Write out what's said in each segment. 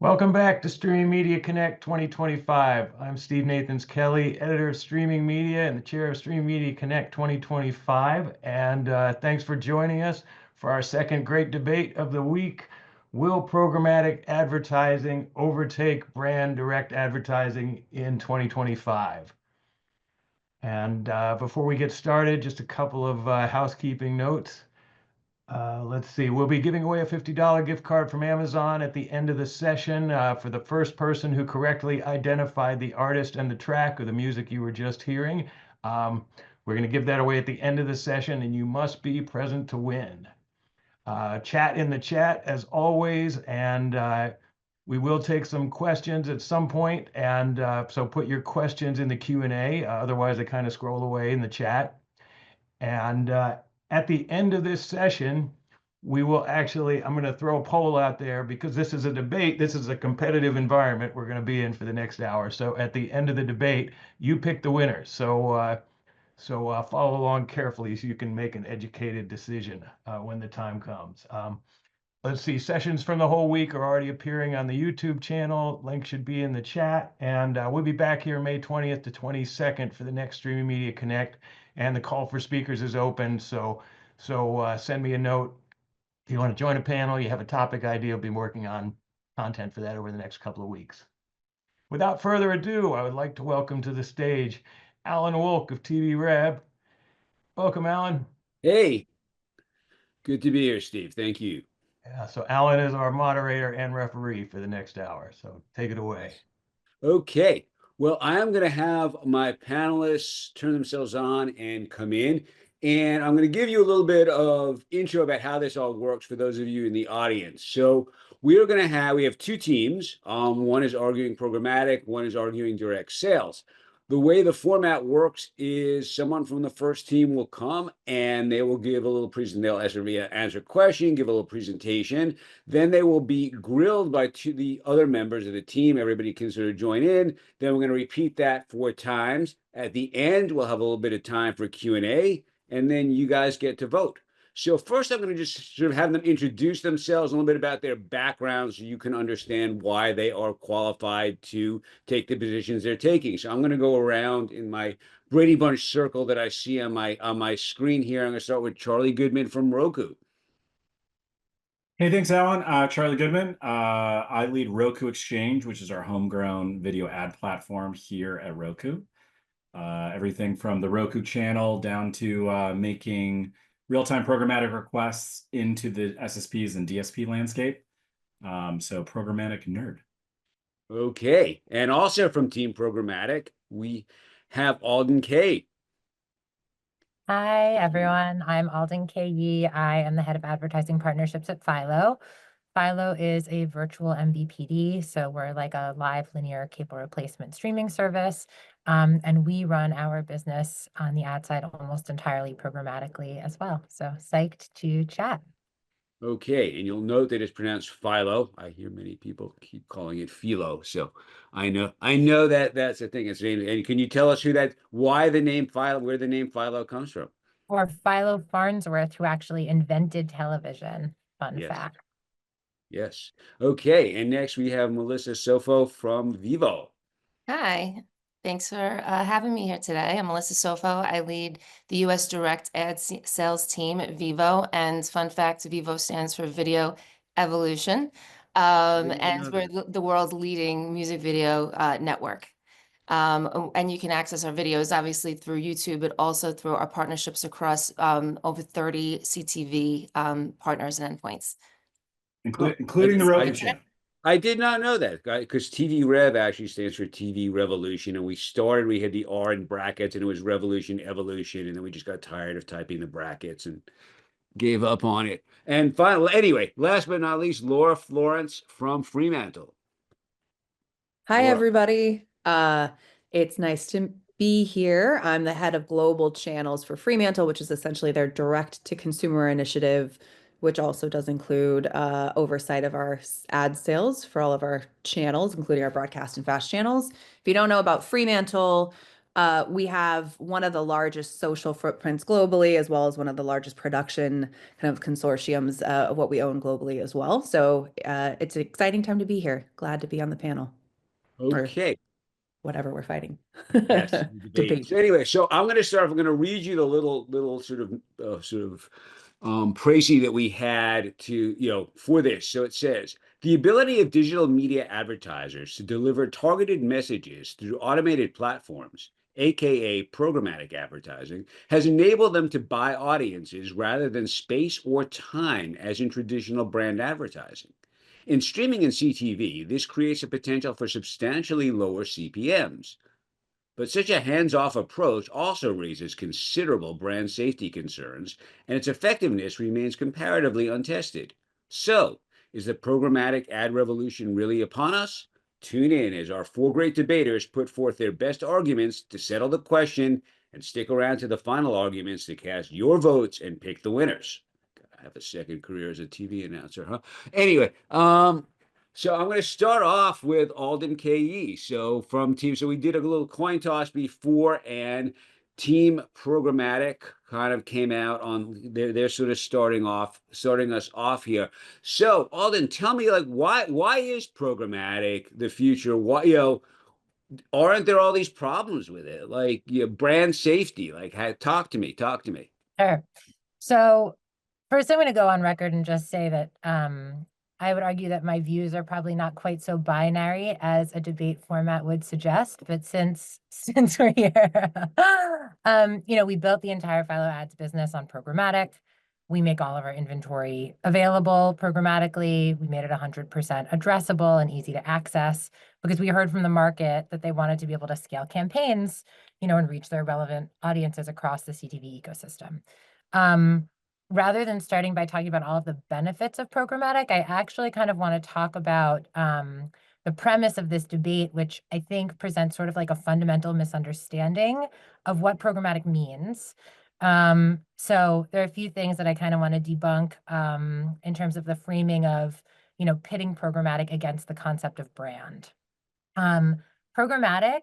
Welcome back to Streaming Media Connect 2025. I'm Steve Nathans Kelly, editor of Streaming Media and the chair of Streaming Media Connect 2025. And thanks for joining us for our second great debate of the week. Will programmatic advertising overtake brand direct advertising in 2025? And before we get started, just a couple of housekeeping notes. Let's see, we'll be giving away a $50 gift card from Amazon at the end of the session for the first person who correctly identified the artist and the track or the music you were just hearing. We're going to give that away at the end of the session, and you must be present to win. Chat in the chat as always, and we will take some questions at some point, and so put your questions in the Q&A. Otherwise, they kind of scroll away in the chat. And at the end of this session, we will actually, I'm going to throw a poll out there because this is a debate. This is a competitive environment we're going to be in for the next hour. So at the end of the debate, you pick the winner. So follow along carefully so you can make an educated decision when the time comes. Let's see, sessions from the whole week are already appearing on the YouTube channel. Link should be in the chat. And we'll be back here May 20th to 22nd for the next Streaming Media Connect. And the call for speakers is open. So send me a note. If you want to join a panel, you have a topic idea, I'll be working on content for that over the next couple of weeks. Without further ado, I would like to welcome to the stage Alan Wolk of TVREV. Welcome, Alan. Hey, good to be here, Steve. Thank you. Yeah, so Alan is our moderator and referee for the next hour. So take it away. Okay. Well, I am going to have my panelists turn themselves on and come in. And I'm going to give you a little bit of intro about how this all works for those of you in the audience. So we have two teams. One is arguing programmatic, one is arguing direct sales. The way the format works is someone from the first team will come and they will give a little presentation. They'll answer a question, give a little presentation. Then they will be grilled by the other members of the team. Everybody can sort of join in. Then we're going to repeat that 4 times. At the end, we'll have a little bit of time for Q&A, and then you guys get to vote. So first, I'm going to just sort of have them introduce themselves, a little bit about their background, so you can understand why they are qualified to take the positions they're taking. So I'm going to go around in my Brady Bunch circle that I see on my screen here. I'm going to start with Charlie Goodman from Roku. Hey, thanks, Alan. Charlie Goodman. I lead Roku Exchange, which is our homegrown video ad platform here at Roku. Everything from the Roku channel down to making real-time programmatic requests into the SSPs and DSP landscape. So programmatic nerd. Okay. And also from Team Programmatic, we have Aulden Kaye. Hi, everyone. I'm Aulden Kaye. I am the head of advertising partnerships at Philo. Philo is a virtual MVPD, so we're like a live linear cable replacement streaming service. And we run our business on the ad side almost entirely programmatically as well. So psyched to chat. Okay, and you'll note that it's pronounced Philo. I hear many people keep calling it Philo, so I know that that's the thing. It's named. And can you tell us why the name Philo, where the name Philo comes from? Or Philo Farnsworth, who actually invented television. Fun fact. Yes. Okay, and next we have Melissa Sofo from Vivo. Hi, thanks for having me here today. I'm Melissa Sofo. I lead the U.S. direct ad sales team at Vivo. And fun fact, Vivo stands for Video Evolution. And we're the world's leading music video network. And you can access our videos obviously through YouTube, but also through our partnerships across over 30 CTV partners and endpoints. Including the Roku channel. I did not know that, because TVREV actually stands for TV Revolution, and we had the R in brackets, and it was Revolution, Evolution, and then we just got tired of typing the brackets and gave up on it. And finally, anyway, last but not least, Laura Florence from Fremantle. Hi, everybody. It's nice to be here. I'm the head of global channels for Fremantle, which is essentially their direct-to-consumer initiative, which also does include oversight of our ad sales for all of our channels, including our broadcast and fast channels. If you don't know about Fremantle, We have one of the largest social footprints globally, as well as one of the largest production kind of consortiums of what we own globally as well. So it's an exciting time to be here. Glad to be on the panel. Okay. Whatever we're fighting. Yes, debate. So anyway, so I'm going to start. I'm going to read you the little sort of précis that we had to for this. So it says the ability of digital media advertisers to deliver targeted messages through automated platforms, aka programmatic advertising, has enabled them to buy audiences rather than space or time as in traditional brand advertising. In streaming and CTV, this creates a potential for substantially lower CPMs. But such a hands-off approach also raises considerable brand safety concerns, and its effectiveness remains comparatively untested. So, is the programmatic ad revolution really upon us? Tune in as our four great debaters put forth their best arguments to settle the question, and stick around to the final arguments to cast your votes and pick the winners. I have a second career as a TV announcer, huh? Anyway, so I'm going to start off with Aulden, Kaye. So from team, so we did a little coin toss before, and Team Programmatic kind of came out on. They're sort of starting us off here. So Aulden, tell me, like, why is programmatic the future? Why aren't there all these problems with it, like brand safety? Like, talk to me. Sure. So first, I'm going to go on record and just say that I would argue that my views are probably not quite so binary as a debate format would suggest. But since we're here, we built the entire Philo ads business on programmatic. We make all of our inventory available programmatically. We made it 100% addressable and easy to access because we heard from the market that they wanted to be able to scale campaigns, and reach their relevant audiences across the CTV ecosystem. Rather than starting by talking about all of the benefits of programmatic, I actually kind of want to talk about the premise of this debate, which I think presents sort of like a fundamental misunderstanding of what programmatic means. So there are a few things that I kind of want to debunk in terms of the framing of, pitting programmatic against the concept of brand. Programmatic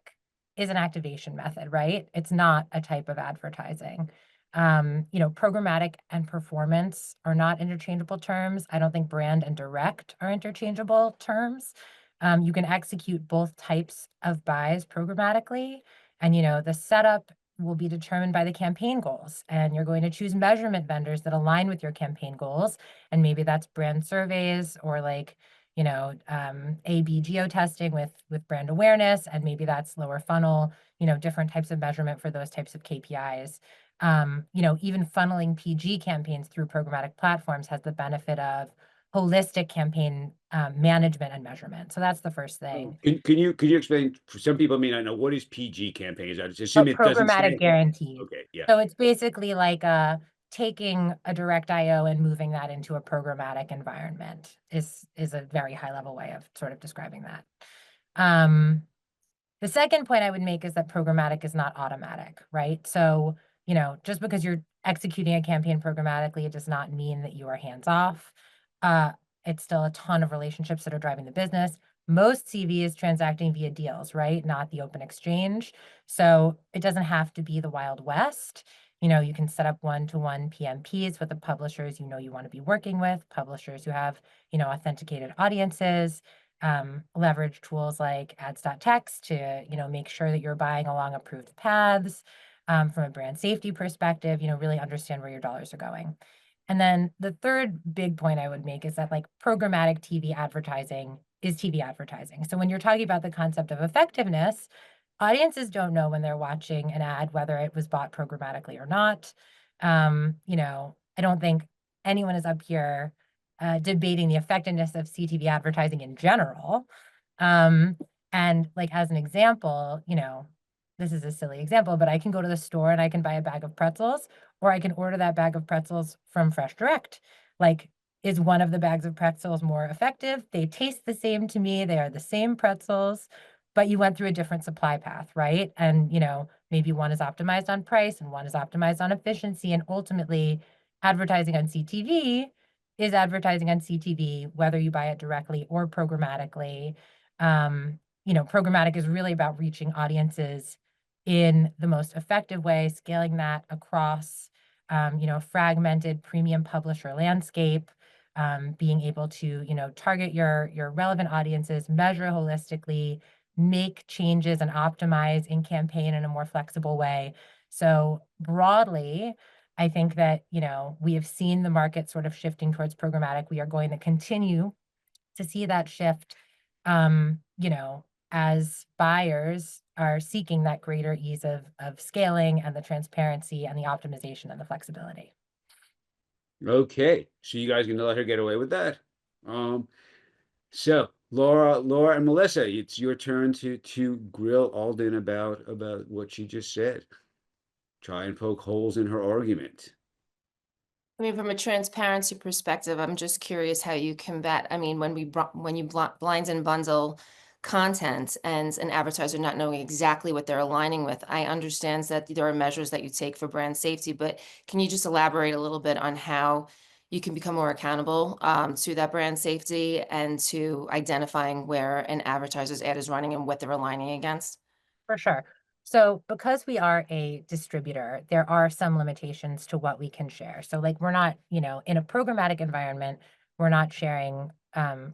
is an activation method, right? It's not a type of advertising. Programmatic and performance are not interchangeable terms. I don't think brand and direct are interchangeable terms. You can execute both types of buys programmatically, and the setup will be determined by the campaign goals, and you're going to choose measurement vendors that align with your campaign goals, and maybe that's brand surveys or like A/B geo-testing with brand awareness, and maybe that's lower funnel, different types of measurement for those types of KPIs. Even funneling PG campaigns through programmatic platforms has the benefit of holistic campaign management and measurement. So that's the first thing. Can you explain? For some people may not know, what is PG campaigns. I just assume it doesn't Programmatic say. guaranteed. Okay, yeah. So it's basically like taking a direct IO and moving that into a programmatic environment is a very high level way of sort of describing that. The second point I would make is that programmatic is not automatic, right? So, just because you're executing a campaign programmatically, it does not mean that you are hands off. It's still a ton of relationships that are driving the business. Most CV is transacting via deals, right? Not the open exchange. So it doesn't have to be the Wild West. You can set up one-to-one PMPs with the publishers you want to be working with, publishers who have, authenticated audiences, leverage tools like ads.text to, make sure that you're buying along approved paths. From a brand safety perspective, really understand where your dollars are going. And then the third big point I would make is that like programmatic TV advertising is TV advertising. So when you're talking about the concept of effectiveness, audiences don't know when they're watching an ad, whether it was bought programmatically or not. I don't think anyone is up here debating the effectiveness of CTV advertising in general. And like as an example, this is a silly example, but I can go to the store and I can buy a bag of pretzels, or I can order that bag of pretzels from Fresh Direct. Like, is one of the bags of pretzels more effective? They taste the same to me. They are the same pretzels, but you went through a different supply path, right? And, maybe one is optimized on price and one is optimized on efficiency. And ultimately, advertising on CTV is advertising on CTV, whether you buy it directly or programmatically. Programmatic is really about reaching audiences in the most effective way, scaling that across, fragmented premium publisher landscape, being able to, target your relevant audiences, measure holistically, make changes and optimize in campaign in a more flexible way. So broadly, I think that, we have seen the market sort of shifting towards programmatic. We are going to continue to see that shift, as buyers are seeking that greater ease of scaling and the transparency and the optimization and the flexibility. Okay, so you guys gonna let her get away with that? So Laura and Melissa, it's your turn to grill Aulden about what she just said. Try and poke holes in her argument. I mean, from a transparency perspective, I'm just curious how you combat, I mean, when you blind and bundle content and an advertiser not knowing exactly what they're aligning with, I understand that there are measures that you take for brand safety, but can you just elaborate a little bit on how you can become more accountable to that brand safety and to identifying where an advertiser's ad is running and what they're aligning against? For sure. So because we are a distributor, there are some limitations to what we can share. So like we're not, in a programmatic environment, we're not sharing,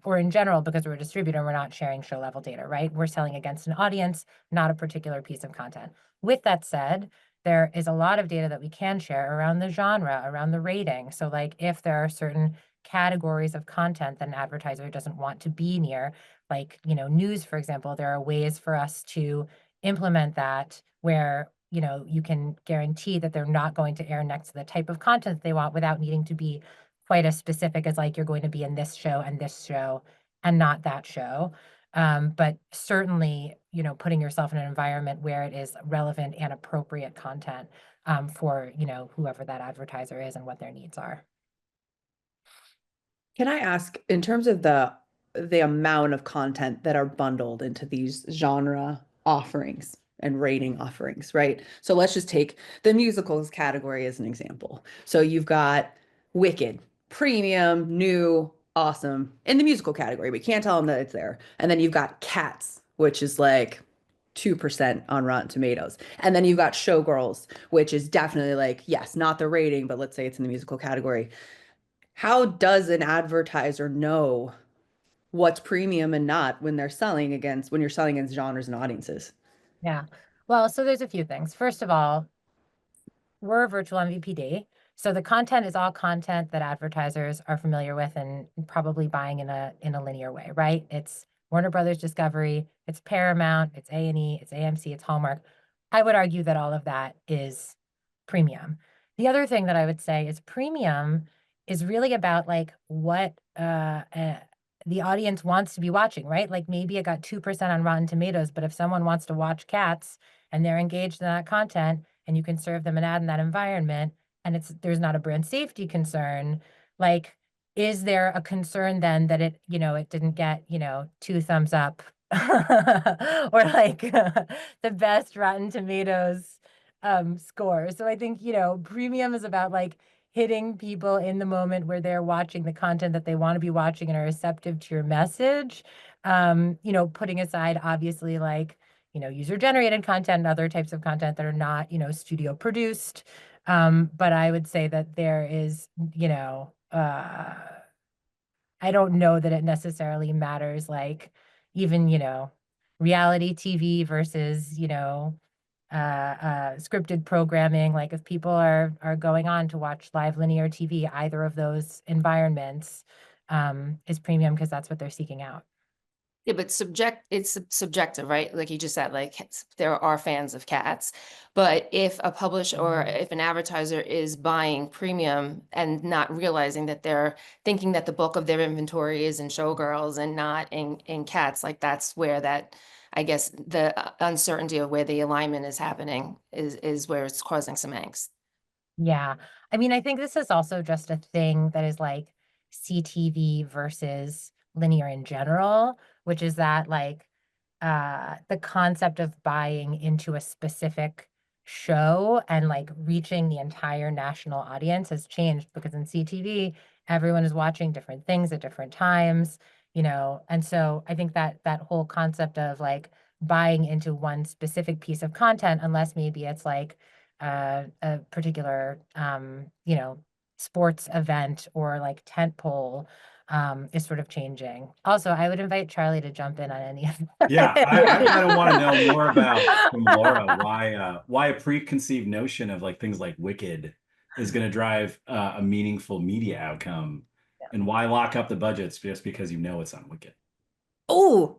or in general, because we're a distributor, we're not sharing show level data, right? We're selling against an audience, not a particular piece of content. With that said, there is a lot of data that we can share around the genre, around the rating. So like if there are certain categories of content that an advertiser doesn't want to be near, like, news, for example, there are ways for us to implement that where you can guarantee that they're not going to air next to the type of content they want without needing to be quite as specific as like you're going to be in this show and not that show. But certainly, putting yourself in an environment where it is relevant and appropriate content for whoever that advertiser is and what their needs are. Can I ask, in terms of the amount of content that are bundled into these genre offerings and rating offerings, right? So let's just take the musicals category as an example. So you've got Wicked, premium, new, awesome in the musical category. We can't tell them that it's there. And then you've got Cats, which is like 2% on Rotten Tomatoes. And then you've got Showgirls, which is definitely like, yes, not the rating, but let's say it's in the musical category. How does an advertiser know what's premium and not when you're selling against genres and audiences? Yeah. Well, so there's a few things. First of all, we're a virtual MVPD. So the content is all content that advertisers are familiar with and probably buying in a linear way, right? It's Warner Brothers Discovery, it's Paramount, it's A&E, it's AMC, it's Hallmark. I would argue that all of that is premium. The other thing that I would say is premium is really about like what the audience wants to be watching, right? Like maybe it got 2% on Rotten Tomatoes, but if someone wants to watch Cats and they're engaged in that content and you can serve them an ad in that environment and there's not a brand safety concern, like, is there a concern then that it didn't get, 2 thumbs up or like the best Rotten Tomatoes score? So I think, premium is about like hitting people in the moment where they're watching the content that they want to be watching and are receptive to your message. Putting aside obviously like, user generated content and other types of content that are not, studio produced. But I would say that there is, I don't know that it necessarily matters, like even, reality TV versus, scripted programming. Like if people are going on to watch live linear TV, either of those environments is premium because that's what they're seeking out. Yeah, but it's subjective, right? Like you just said, like there are fans of Cats, but if a publisher or if an advertiser is buying premium and not realizing that they're thinking that the bulk of their inventory is in Showgirls and not in Cats, like that's where that, I guess, the uncertainty of where the alignment is happening is where it's causing some angst. Yeah. I mean, I think this is also just a thing that is like CTV versus linear in general, which is that like the concept of buying into a specific show and like reaching the entire national audience has changed because in CTV, everyone is watching different things at different times, and so I think that that whole concept of like buying into one specific piece of content unless maybe it's like a particular, you know, sports event or like tent pole is sort of changing. Also, I would invite Charlie to jump in on any of that. Yeah, I kind of want to know more about from Laura why a preconceived notion of like things like Wicked is going to drive a meaningful media outcome, and why lock up the budgets just because you know it's on Wicked. Oh,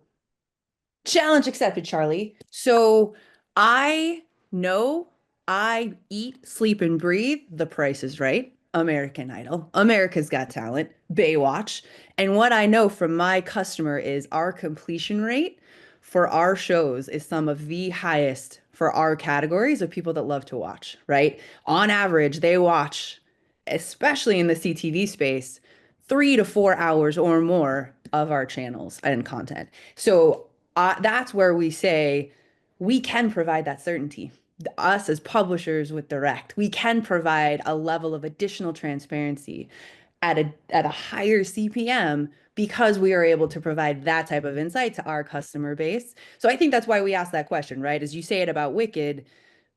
challenge accepted, Charlie. So I know I eat, sleep, and breathe The Price is Right, American Idol, America's Got Talent, Baywatch. And what I know from my customer is our completion rate for our shows is some of the highest for our categories of people that love to watch, right? On average, they watch, especially in the CTV space, 3 to 4 hours or more of our channels and content. So that's where we say we can provide that certainty. Us as publishers with direct, we can provide a level of additional transparency at a higher CPM because we are able to provide that type of insight to our customer base. So I think that's why we ask that question, right? As you say it about Wicked,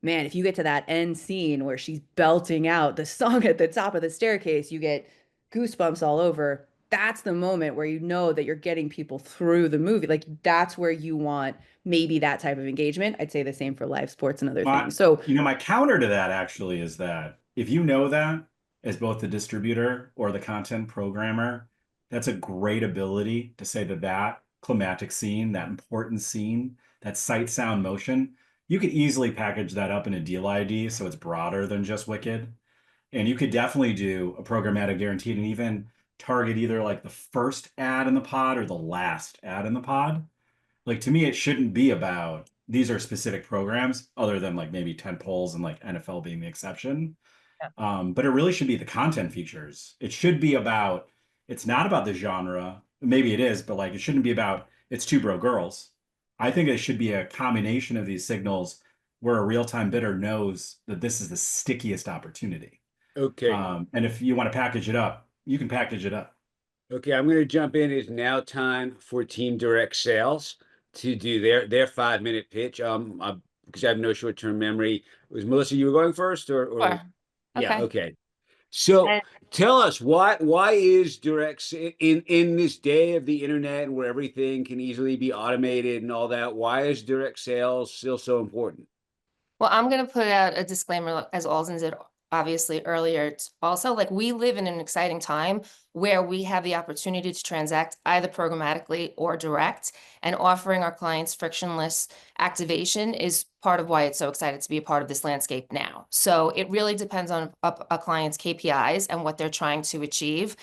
man, if you get to that end scene where she's belting out the song at the top of the staircase, you get goosebumps all over. That's the moment where you know that you're getting people through the movie. Like that's where you want maybe that type of engagement. I'd say the same for live sports and other things. So, My counter to that actually is that if you know that as both the distributor or the content programmer, that's a great ability to say that climatic scene, that important scene, that sight, sound, motion, you could easily package that up in a deal ID so it's broader than just Wicked. And you could definitely do a programmatic guaranteed and even target either like the first ad in the pod or the last ad in the pod. Like to me, it shouldn't be about these are specific programs other than like maybe 10 polls and like NFL being the exception. But it really should be the content features. It should be about, it's not about the genre. Maybe it is, but like it shouldn't be about it's two bro girls. I think it should be a combination of these signals where a real-time bidder knows that this is the stickiest opportunity. Okay. And if you want to package it up, you can package it up. Okay, I'm going to jump in. It's now time for Team Direct Sales to do their 5-minute pitch. Because I have no short-term memory. Was Melissa, you were going first, or Sure. yeah, Okay. okay. So And- tell us why is direct in this day of the internet and where everything can easily be automated and all that, why is direct sales still so important? Well, I'm going to put out a disclaimer, as Aulden did obviously earlier. It's also like we live in an exciting time where we have the opportunity to transact either programmatically or direct, and offering our clients frictionless activation is part of why it's so excited to be a part of this landscape now. So it really depends on a client's KPIs and what they're trying to achieve.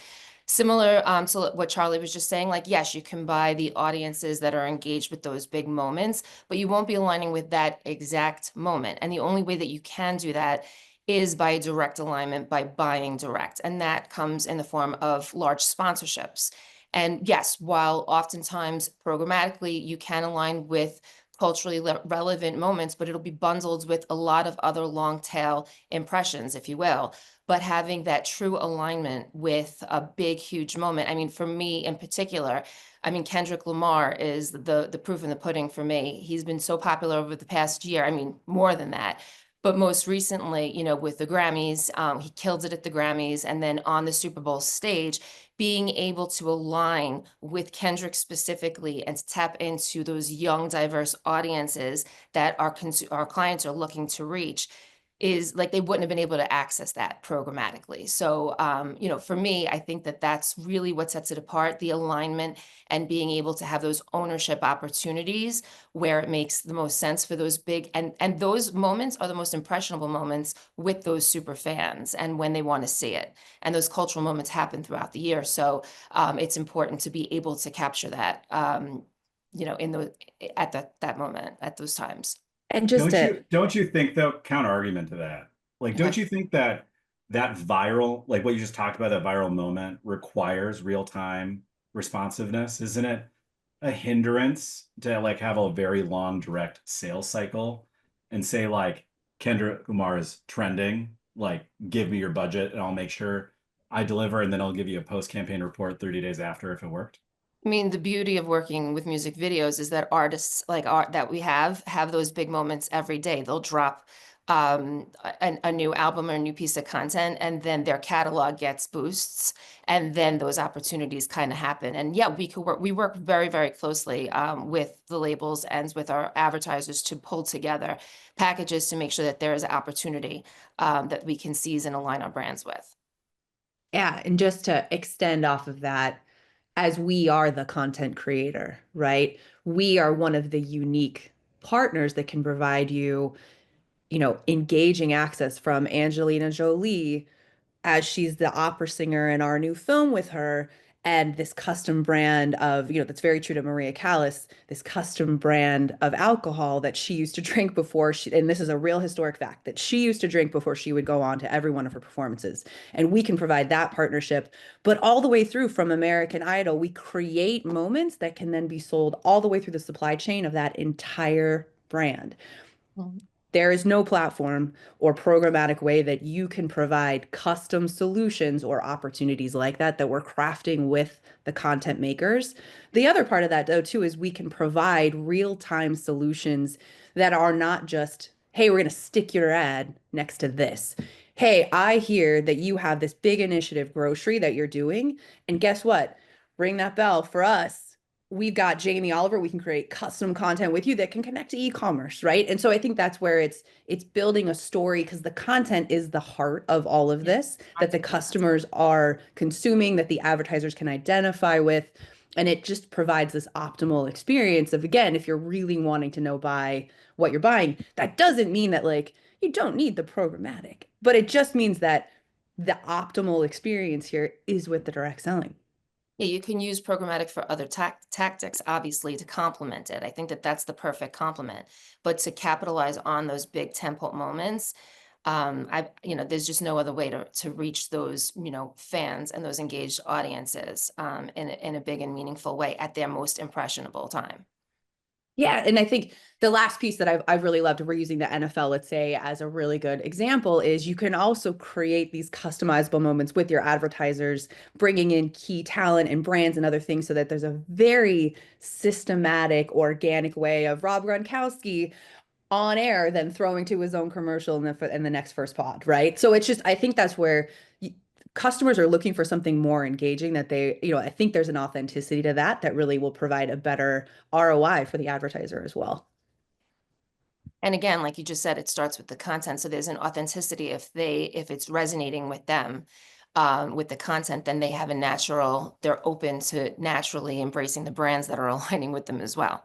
Similar to what Charlie was just saying, like, yes, you can buy the audiences that are engaged with those big moments, but you won't be aligning with that exact moment. And the only way that you can do that is by direct alignment, by buying direct. And that comes in the form of large sponsorships. And yes, while oftentimes programmatically you can align with culturally relevant moments, but it'll be bundled with a lot of other long tail impressions, if you will. But having that true alignment with a big, huge moment. I mean, for me in particular, I mean, Kendrick Lamar is the proof in the pudding for me. He's been so popular over the past year. I mean, more than that. But most recently, you know, with the Grammys, he killed it at the Grammys. And then on the Super Bowl stage, being able to align with Kendrick specifically and to tap into those young, diverse audiences that our clients are looking to reach is like they wouldn't have been able to access that programmatically. So, you know, for me, I think that that's really what sets it apart, the alignment and being able to have those ownership opportunities where it makes the most sense for those big, and those moments are the most impressionable moments with those super fans and when they want to see it. And those cultural moments happen throughout the year. So it's important to be able to capture that, you know, at that moment, at those times. and just Don't you think though, counter argument to that, like, don't Okay. you think that viral, like what you just talked about, that viral moment requires real-time responsiveness? Isn't it a hindrance to like have a very long direct sales cycle and say like Kendrick Lamar is trending, like give me your budget and I'll make sure I deliver, and then I'll give you a post-campaign report 30 days after if it worked? I mean, the beauty of working with music videos is that artists like art that we have those big moments every day. They'll drop a new album or a new piece of content, and then their catalog gets boosts, and then those opportunities kind of happen. And yeah, we work very, very closely with the labels and with our advertisers to pull together packages to make sure that there is an opportunity that we can seize and align our brands with. Yeah, and just to extend off of that, as we are the content creator, right? We are one of the unique partners that can provide you, engaging access from Angelina Jolie as she's the opera singer in our new film with her, and this custom brand of, that's very true to Maria Callas, this custom brand of alcohol that she used to drink before she, and this is a real historic fact, that she used to drink before she would go on to every one of her performances. And we can provide that partnership, but all the way through from American Idol, we create moments that can then be sold all the way through the supply chain of that entire brand. There is no platform or programmatic way that you can provide custom solutions or opportunities like that we're crafting with the content makers. The other part of that, though, too, is we can provide real-time solutions that are not just, hey, we're going to stick your ad next to this. Hey, I hear that you have this big initiative grocery that you're doing, and guess what? Ring that bell for us. We've got Jamie Oliver. We can create custom content with you that can connect to e-commerce, right? And so I think that's where it's building a story, because the content is the heart of all of this, that the customers are consuming, that the advertisers can identify with, and it just provides this optimal experience of, again, if you're really wanting to know by what you're buying, that doesn't mean that like you don't need the programmatic, but it just means that the optimal experience here is with the direct selling. Yeah, you can use programmatic for other tactics, obviously, to complement it. I think that that's the perfect complement. But to capitalize on those big tentpole moments, there's just no other way to reach those, fans and those engaged audiences in a big and meaningful way at their most impressionable time. Yeah, and I think the last piece that I've really loved, we're using the NFL, let's say, as a really good example, is you can also create these customizable moments with your advertisers, bringing in key talent and brands and other things so that there's a very systematic, organic way of Rob Gronkowski on air, then throwing to his own commercial in the next first pod, right? So it's just, I think that's where customers are looking for something more engaging, that they, I think there's an authenticity to that really will provide a better ROI for the advertiser as well. And again, like you just said, it starts with the content. So there's an authenticity. If it's resonating with them, with the content, then they have they're open to naturally embracing the brands that are aligning with them as well.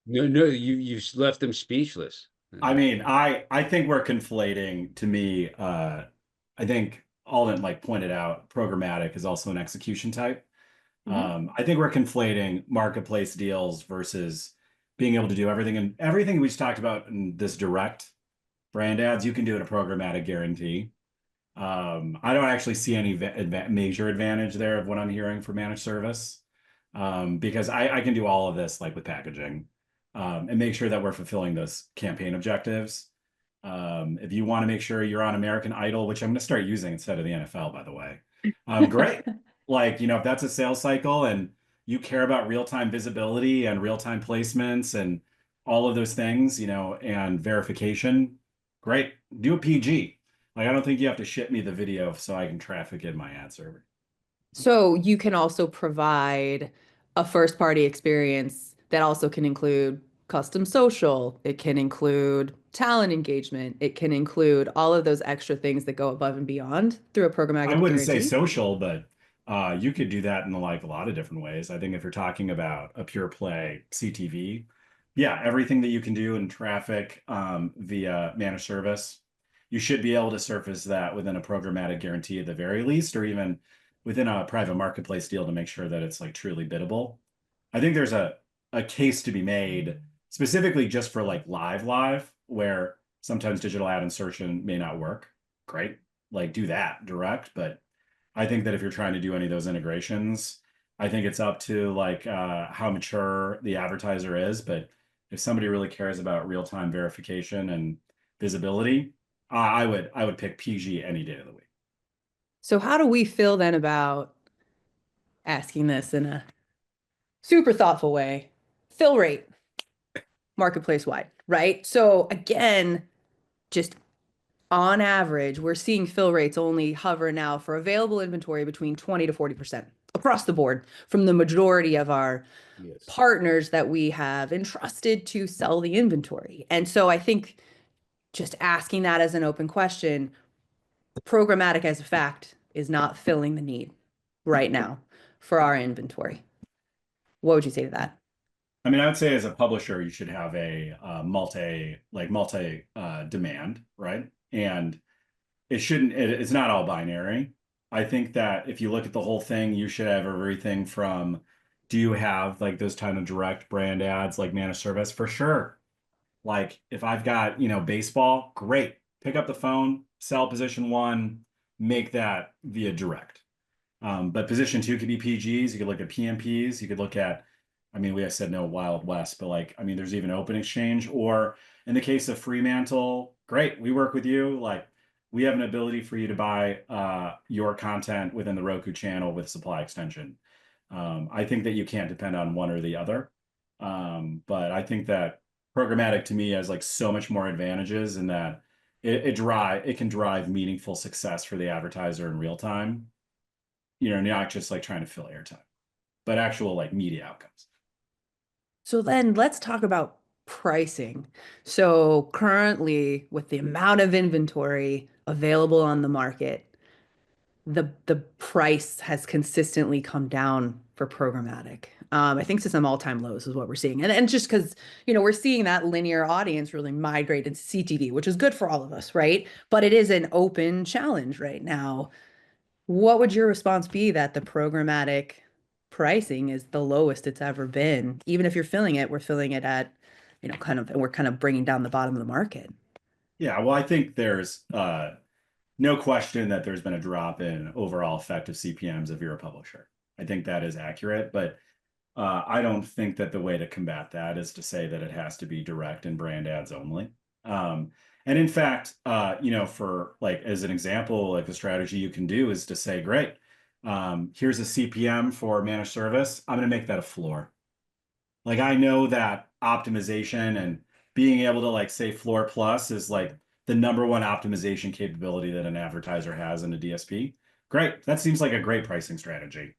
No, you left them speechless. I mean, I think we're conflating, to me, I think Aulden pointed out, programmatic is also an execution type. I think we're conflating marketplace deals versus being able to do everything, and everything we just talked about in this direct brand ads, you can do in a programmatic guarantee. I don't actually see any major advantage there of what I'm hearing for managed service, because I can do all of this with packaging, and make sure that we're fulfilling those campaign objectives. If you want to make sure you're on American Idol, which I'm going to start using instead of the NFL, by the way, great. If that's a sales cycle and you care about real-time visibility and real-time placements and all of those things, and verification, great. Do a PG. I don't think you have to ship me the video so I can traffic in my ad server. So you can also provide a first-party experience that also can include custom social. It can include talent engagement. It can include all of those extra things that go above and beyond through a programmatic I wouldn't guarantee. say social, but you could do that in a lot of different ways. I think if you're talking about a pure play CTV, yeah, everything that you can do in traffic via managed service, you should be able to surface that within a programmatic guarantee at the very least, or even within a private marketplace deal to make sure that it's truly biddable. I think there's a case to be made specifically just for live, where sometimes digital ad insertion may not work. Great, do that direct. But I think that if you're trying to do any of those integrations, I think it's up to how mature the advertiser is. But if somebody really cares about real-time verification and visibility, I would pick PG any day of the week. So how do we feel then about asking this in a super thoughtful way. Fill rate, marketplace wide, right? So again, just on average, we're seeing fill rates only hover now for available inventory between 20 to 40% across the board from the majority of our partners that we have entrusted to sell the inventory. And so I think just asking that as an open question, programmatic as a fact is not filling the need right now for our inventory. What would you say to that? I mean, I would say as a publisher, you should have a multi demand, right? And it's not all binary. I think that if you look at the whole thing, you should have everything from, do you have like those kind of direct brand ads like managed service? For sure. Like if I've got, baseball, great. Pick up the phone, sell position 1, make that via direct. But position 2 could be PGs. You could look at PMPs. You could look at, we have said no Wild West, but there's even open exchange. Or in the case of Fremantle, great. We work with you. Like we have an ability for you to buy your content within the Roku channel with supply extension. I think that you can't depend on one or the other. But I think that programmatic to me has like so much more advantages in that it can drive meaningful success for the advertiser in real time. Not just like trying to fill airtime, but actual like media outcomes. So then let's talk about pricing. So currently, with the amount of inventory available on the market, the price has consistently come down for programmatic. I think to some all-time lows is what we're seeing. And just because, we're seeing that linear audience really migrate into CTV, which is good for all of us, right? But it is an open challenge right now. What would your response be that the programmatic pricing is the lowest it's ever been? Even if you're filling it, we're filling it at, and we're kind of bringing down the bottom of the market. Yeah, well, I think there's no question that there's been a drop in overall effective CPMs if you're a publisher. I think that is accurate, but I don't think that the way to combat that is to say that it has to be direct and brand ads only. And in fact, for like, as an example, like the strategy you can do is to say, great, here's a CPM for managed service. I'm going to make that a floor. Like, I know that optimization and being able to like say floor plus is like the number one optimization capability that an advertiser has in a DSP. Great. That seems like a great pricing strategy.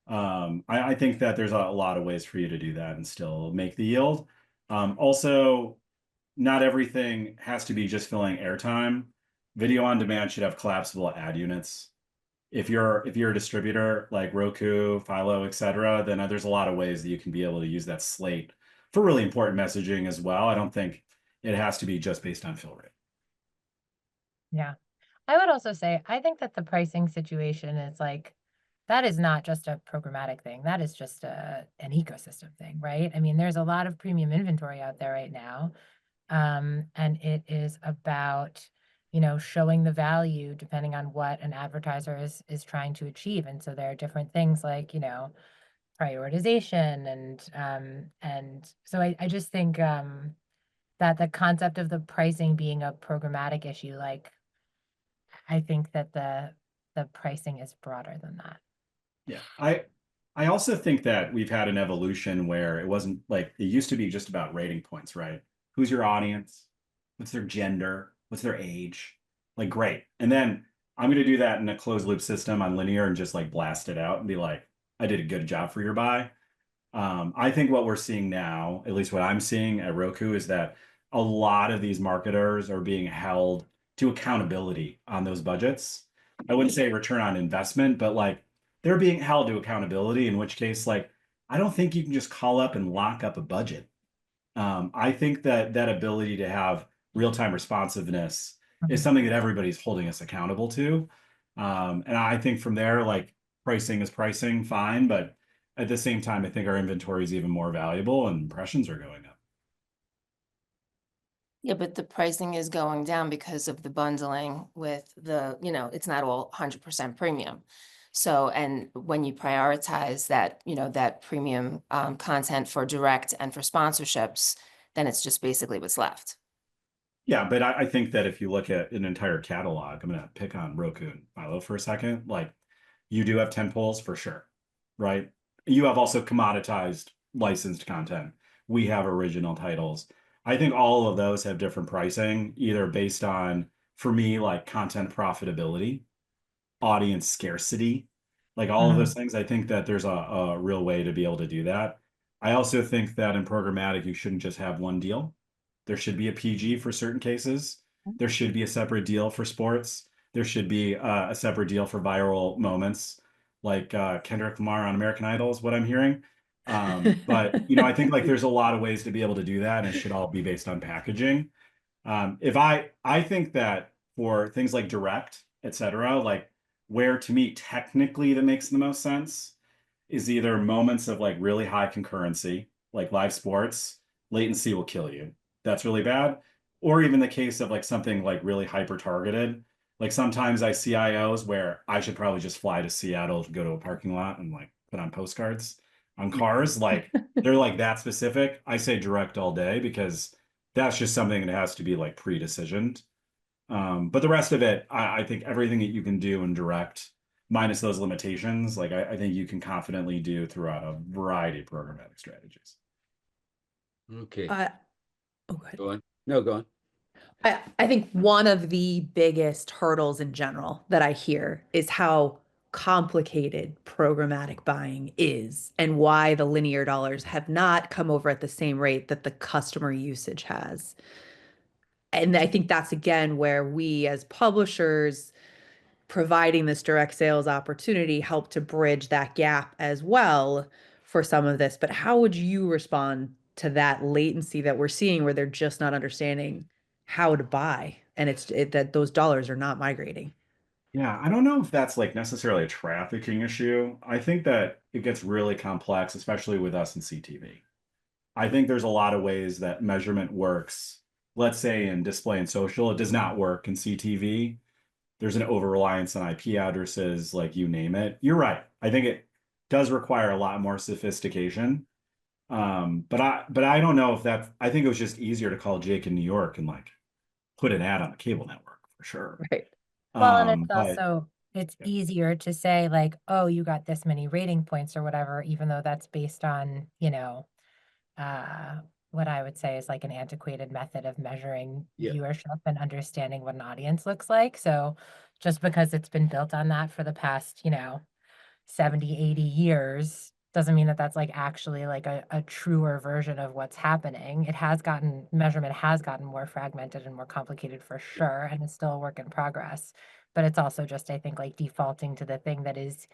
I think that there's a lot of ways for you to do that and still make the yield. Also, not everything has to be just filling airtime. Video on demand should have collapsible ad units. If you're a distributor like Roku, Philo, etc., then there's a lot of ways that you can be able to use that slate for really important messaging as well. I don't think it has to be just based on fill rate. Yeah. I would also say, I think that the pricing situation is like, that is not just a programmatic thing. That is just an ecosystem thing, right? There's a lot of premium inventory out there right now. And it is about, showing the value depending on what an advertiser is trying to achieve. And so there are different things like, prioritization and so I just think that the concept of the pricing being a programmatic issue, like I think that the pricing is broader than that. Yeah, I also think that we've had an evolution where it wasn't like it used to be just about rating points, right? Who's your audience? What's their gender? What's their age? Like, great. And then I'm going to do that in a closed loop system on linear and just like blast it out and be like, I did a good job for your buy. I think what we're seeing now, at least what I'm seeing at Roku, is that a lot of these marketers are being held to accountability on those budgets. I wouldn't say return on investment, but like they're being held to accountability, in which case, like, I don't think you can just call up and lock up a budget. I think that ability to have real-time responsiveness is something that everybody's holding us accountable to. And I think from there, like pricing is pricing, fine. But at the same time, I think our inventory is even more valuable and impressions are going up. Yeah, but the pricing is going down because of the bundling with the, it's not all 100% premium. So, and when you prioritize that, that premium content for direct and for sponsorships, then it's just basically what's left. Yeah, but I think that if you look at an entire catalog, I'm going to pick on Roku and Philo for a second. Like, you do have 10 polls for sure. right? You have also commoditized licensed content. We have original titles. I think all of those have different pricing, either based on, for me, like content profitability, audience scarcity, like all of those things. I think that there's a real way to be able to do that. I also think that in programmatic, you shouldn't just have one deal. There should be a PG for certain cases. There should be a separate deal for sports. There should be a separate deal for viral moments, like Kendrick Lamar on American Idol is what I'm hearing. But I think like there's a lot of ways to be able to do that, and it should all be based on packaging. If I think that for things like direct, et cetera, like where to me technically that makes the most sense is either moments of like really high concurrency, like live sports, latency will kill you. That's really bad. Or even the case of like something like really hyper targeted. Like sometimes I see IOs where I should probably just fly to Seattle to go to a parking lot and like put on postcards on cars. Like they're like that specific. I say direct all day because that's just something that has to be like pre-decisioned. But the rest of it, I think everything that you can do in direct, minus those limitations, like I think you can confidently do throughout a variety of programmatic strategies. Okay. Oh, go ahead. Go on. No, go on. I think one of the biggest hurdles in general that I hear is how complicated programmatic buying is and why the linear dollars have not come over at the same rate that the customer usage has. And I think that's again where we as publishers providing this direct sales opportunity help to bridge that gap as well for some of this. But how would you respond to that latency that we're seeing where they're just not understanding how to buy and that those dollars are not migrating? Yeah, I don't know if that's like necessarily a trafficking issue. I think that it gets really complex, especially with us in CTV. I think there's a lot of ways that measurement works. Let's say in display and social, it does not work in CTV. There's an over-reliance on IP addresses, like you name it. You're right. I think it does require a lot more sophistication. But I don't know if that, I think it was just easier to call Jake in New York and like put an ad on the cable network for sure. Right. Well, and it's But also, it's yeah. easier to say like, oh, you got this many rating points or whatever, even though that's based on, uh, what I would say is like an antiquated method of measuring Yeah. viewership and understanding what an audience looks like. So just because it's been built on that for the past, 70, 80 years doesn't mean that that's like actually like a truer version of what's happening. Measurement has gotten more fragmented and more complicated for sure, and it's still a work in progress. But it's also just, I think, like defaulting to the thing that is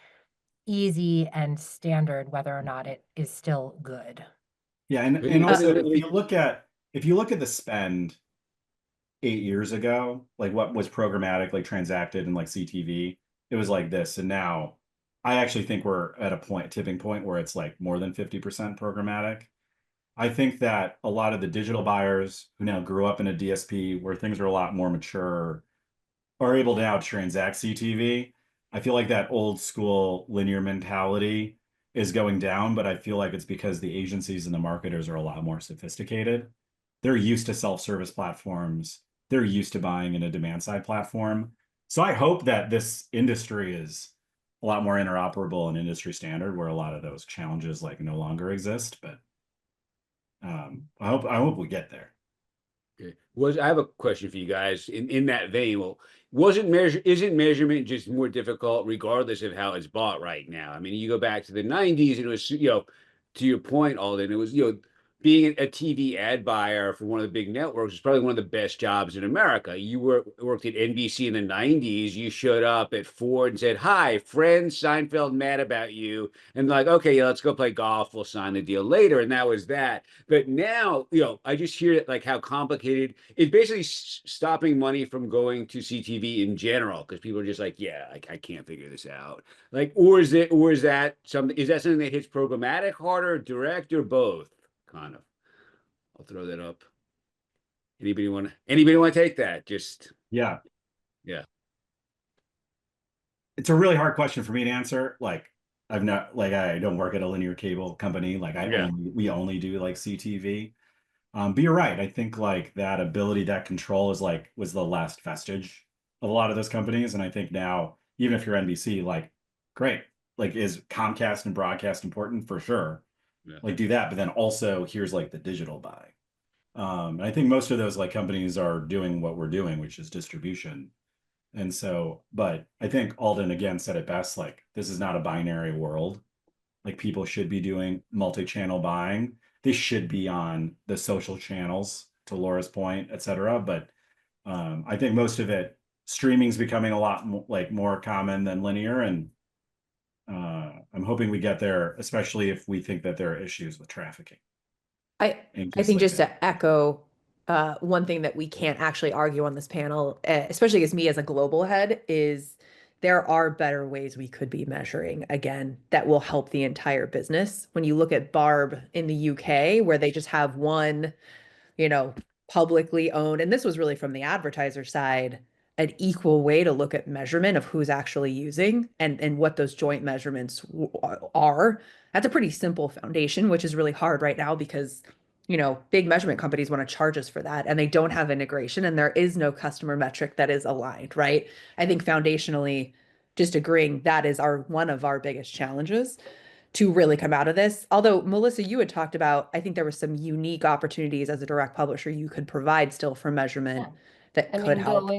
easy and standard, whether or not it is still good. Yeah, and But also let me- if you look at the spend 8 years ago, like what was programmatic, like transacted in like CTV, it was like this. And now I actually think we're at a tipping point where it's like more than 50% programmatic. I think that a lot of the digital buyers who now grew up in a DSP where things are a lot more mature are able to now transact CTV. I feel like that old school linear mentality is going down, but I feel like it's because the agencies and the marketers are a lot more sophisticated. They're used to self-service platforms. They're used to buying in a demand side platform. So I hope that this industry is a lot more interoperable and industry standard where a lot of those challenges like no longer exist. But I hope we get there. Okay. I have a question for you guys in that vein. Well, isn't measurement just more difficult regardless of how it's bought right now? I mean, you go back to the 90s and it was, to your point, Aulden, it was, being a TV ad buyer for one of the big networks is probably one of the best jobs in America. You worked at NBC in the 90s. You showed up at Ford and said, "Hi, friend Seinfeld, mad about you." And like, okay, yeah, let's go play golf. We'll sign the deal later. And that was that. But now, I just hear like how complicated it's basically stopping money from going to CTV in general because people are just like, yeah, I can't figure this out. Like, or is that something that hits programmatic harder, direct, or both? Kind of. I'll throw that up. Anybody want to take that? Just Yeah. Yeah. It's a really hard question for me to answer. Like I don't work at a linear cable company. Like we only do like CTV. But you're right. I think like that ability, that control was the last vestige of a lot of those companies. And I think now, even if you're NBC, like, great, like, is Comcast and broadcast important? For sure. Yeah. Like, do that, but then also here's like the digital buy. And I think most of those like companies are doing what we're doing, which is distribution. And so, but I think Aulden again said it best, like, this is not a binary world. Like, people should be doing multi-channel buying. They should be on the social channels, to Laura's point, et cetera. But I think most of it, streaming's becoming a lot more common than linear. And I'm hoping we get there, especially if we think that there are issues with trafficking. I think just to echo one thing that we can't actually argue on this panel, especially as me as a global head, is there are better ways we could be measuring, again, that will help the entire business. When you look at Barb in the UK, where they just have one, publicly owned, and this was really from the advertiser side, an equal way to look at measurement of who's actually using and what those joint measurements are. That's a pretty simple foundation, which is really hard right now because big measurement companies want to charge us for that, and they don't have integration, and there is no customer metric that is aligned, right? I think foundationally, just agreeing that is one of our biggest challenges to really come out of this. Although, Melissa, you had talked about, I think there were some unique opportunities as a direct publisher you could provide still for measurement that could help.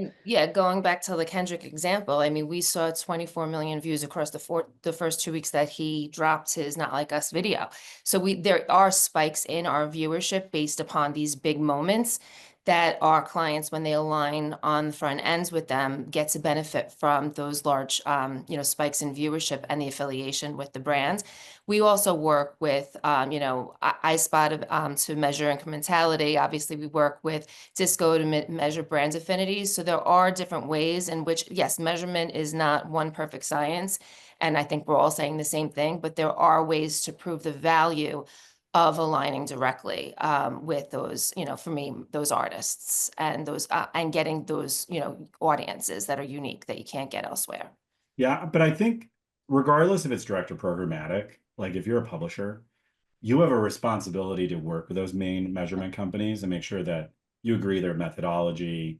Going back to the Kendrick example, I mean, we saw 24 million views across the first 2 weeks that he dropped his Not Like Us video. So there are spikes in our viewership based upon these big moments that our clients, when they align on the front ends with them, get to benefit from those large, spikes in viewership and the affiliation with the brands. We also work with, iSpot to measure incrementality. Obviously, we work with Disco to measure brand affinities. So there are different ways in which, yes, measurement is not one perfect science. And I think we're all saying the same thing, but there are ways to prove the value of aligning directly with those, for me, those artists and those and getting those, audiences that are unique that you can't get elsewhere. Yeah, but I think regardless if it's direct or programmatic, like if you're a publisher, you have a responsibility to work with those main measurement companies and make sure that you agree their methodology,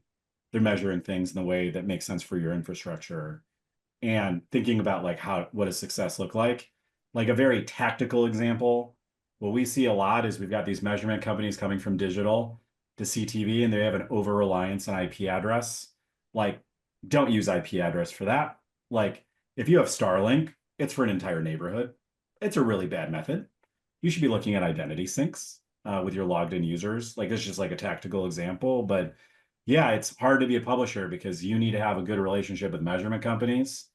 they're measuring things in the way that makes sense for your infrastructure, and thinking about like what does success look like. Like a very tactical example, what we see a lot is we've got these measurement companies coming from digital to CTV, and they have an over reliance on IP address. Like, don't use IP address for that. Like, if you have Starlink, it's for an entire neighborhood. It's a really bad method. You should be looking at identity syncs with your logged in users. Like, this is just like a tactical example, but yeah, it's hard to be a publisher because you need to have a good relationship with measurement companies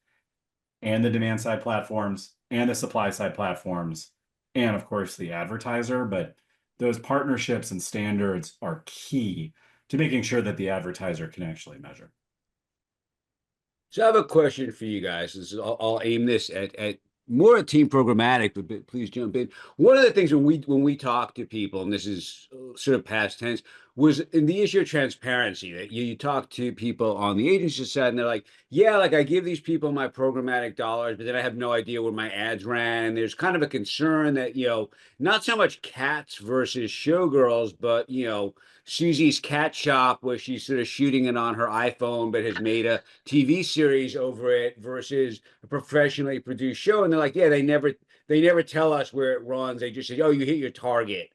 and the demand side platforms and the supply side platforms, and of course the advertiser. But those partnerships and standards are key to making sure that the advertiser can actually measure. So I have a question for you guys. I'll aim this at more a team programmatic, but please jump in. One of the things when we talk to people, and this is sort of past tense, was in the issue of transparency, that you talk to people on the agency side and they're like, yeah, like I give these people my programmatic dollars, but then I have no idea where my ads ran. And there's kind of a concern that, not so much cats versus showgirls, but, Susie's Cat Shop, where she's sort of shooting it on her iPhone, but has made a TV series over it versus a professionally produced show. And they're like, yeah, they never tell us where it runs. They just say, oh, you hit your target.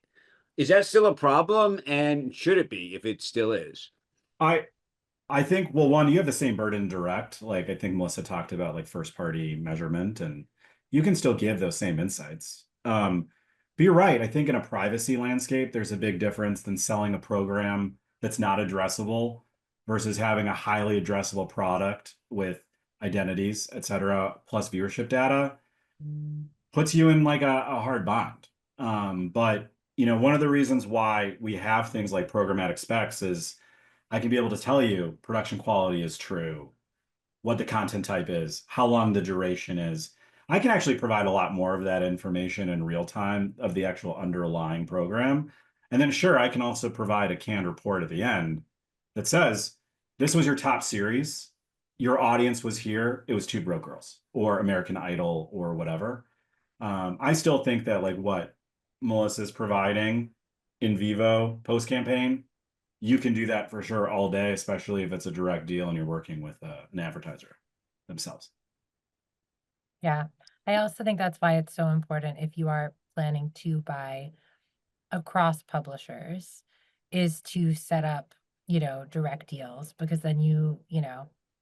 Is that still a problem? And should it be, if it still is? I think, well, one, you have the same burden direct. Like I think Melissa talked about like first party measurement, and you can still give those same insights. But you're right. I think in a privacy landscape, there's a big difference than selling a program that's not addressable versus having a highly addressable product with identities, et cetera, plus viewership data. Puts you in like a hard bond. But one of the reasons why we have things like programmatic specs is I can be able to tell you production quality is true, what the content type is, how long the duration is. I can actually provide a lot more of that information in real time of the actual underlying program. And then sure, I can also provide a canned report at the end that says, this was your top series. Your audience was here. It was Two Broke Girls or American Idol or whatever. I still think that like what Melissa is providing in vivo post-campaign, you can do that for sure all day, especially if it's a direct deal and you're working with an advertiser themselves. Yeah. I also think that's why it's so important if you are planning to buy across publishers is to set up, direct deals, because then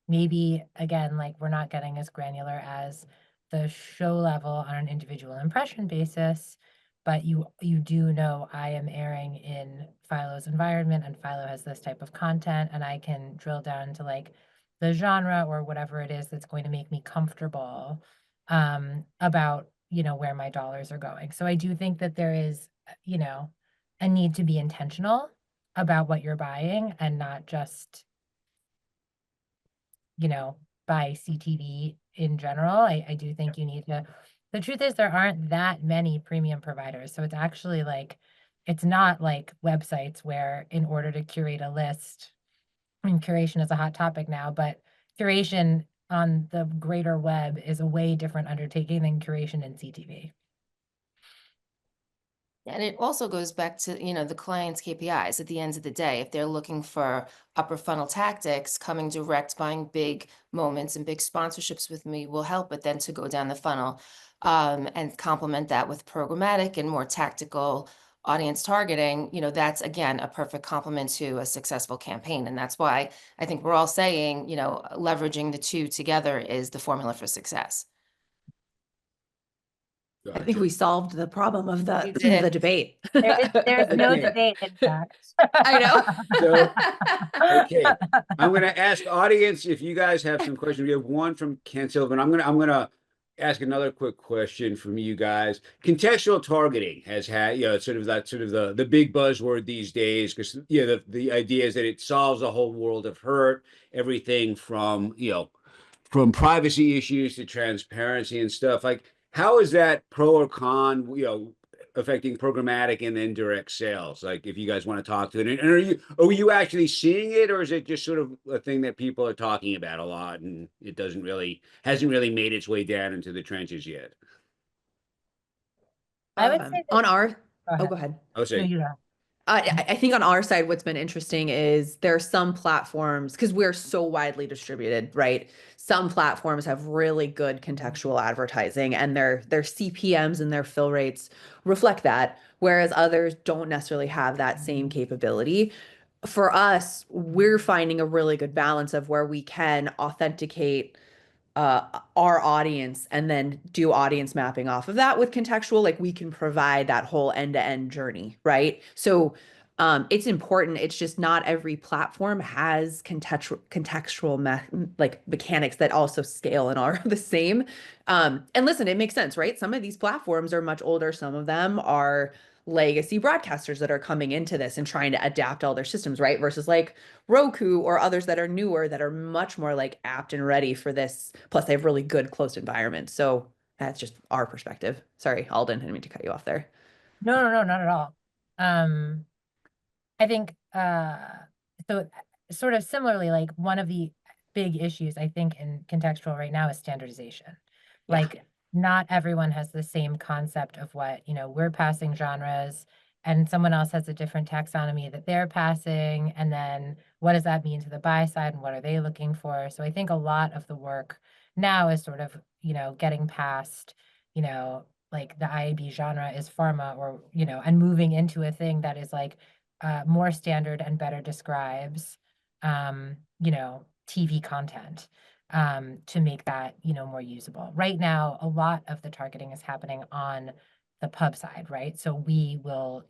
maybe again, like we're not getting as granular as the show level on an individual impression basis, but you do know I am airing in Philo's environment and Philo has this type of content, and I can drill down to like the genre or whatever it is that's going to make me comfortable about where my dollars are going. So I do think that there is a need to be intentional about what you're buying and not just buy CTV in general. I do think you need to. The truth is there aren't that many premium providers, so it's actually like it's not like websites where in order to curate a list, I mean curation is a hot topic now, but curation on the greater web is a way different undertaking than curation in CTV. And it also goes back to, the client's KPIs at the end of the day. If they're looking for upper funnel tactics, coming direct, buying big moments and big sponsorships with me will help, but then to go down the funnel and complement that with programmatic and more tactical audience targeting, that's again a perfect complement to a successful campaign. And that's why I think we're all saying, leveraging the two together is the formula for success. I think we solved the problem of We the did. the debate. There's no Okay. debate, in fact. I know. So, okay, I'm going to ask audience if you guys have some questions. We have one from Ken Silverman. I'm gonna ask another quick question from you guys. Contextual targeting has had, sort of the big buzzword these days, because the idea is that it solves a whole world of hurt, everything from from privacy issues to transparency and stuff. Like, how is that pro or con, affecting programmatic and then direct sales? Like, if you guys want to talk to it, and are you actually seeing it, or is it just sort of a thing that people are talking about a lot and it hasn't really made its way down into the trenches yet? I would say on our go oh, ahead. go ahead. I would say, No, you go. I think on our side, what's been interesting is there are some platforms, because we're so widely distributed, right? Some platforms have really good contextual advertising and their CPMs and their fill rates reflect that, whereas others don't necessarily have that same capability. For us, we're finding a really good balance of where we can authenticate our audience and then do audience mapping off of that with contextual. Like we can provide that whole end-to-end journey, right? So it's important. It's just not every platform has contextual like mechanics that also scale and are the same. And listen, it makes sense, right? Some of these platforms are much older. Some of them are legacy broadcasters that are coming into this and trying to adapt all their systems, right? Versus like Roku or others that are newer that are much more like apt and ready for this. Plus, they have really good closed environments. So that's just our perspective. Sorry, Aulden, I didn't mean to cut you off there. No, not at all. I think so sort of similarly, like one of the big issues I think in contextual right now is standardization. Yeah. Like not everyone has the same concept of what, we're passing genres and someone else has a different taxonomy that they're passing. And then what does that mean to the buy side and what are they looking for? So I think a lot of the work now is sort of, getting past, like the IAB genre is pharma or, and moving into a thing that is like more standard and better describes, TV content to make that, more usable. Right now, a lot of the targeting is happening on the pub side, right? So we'll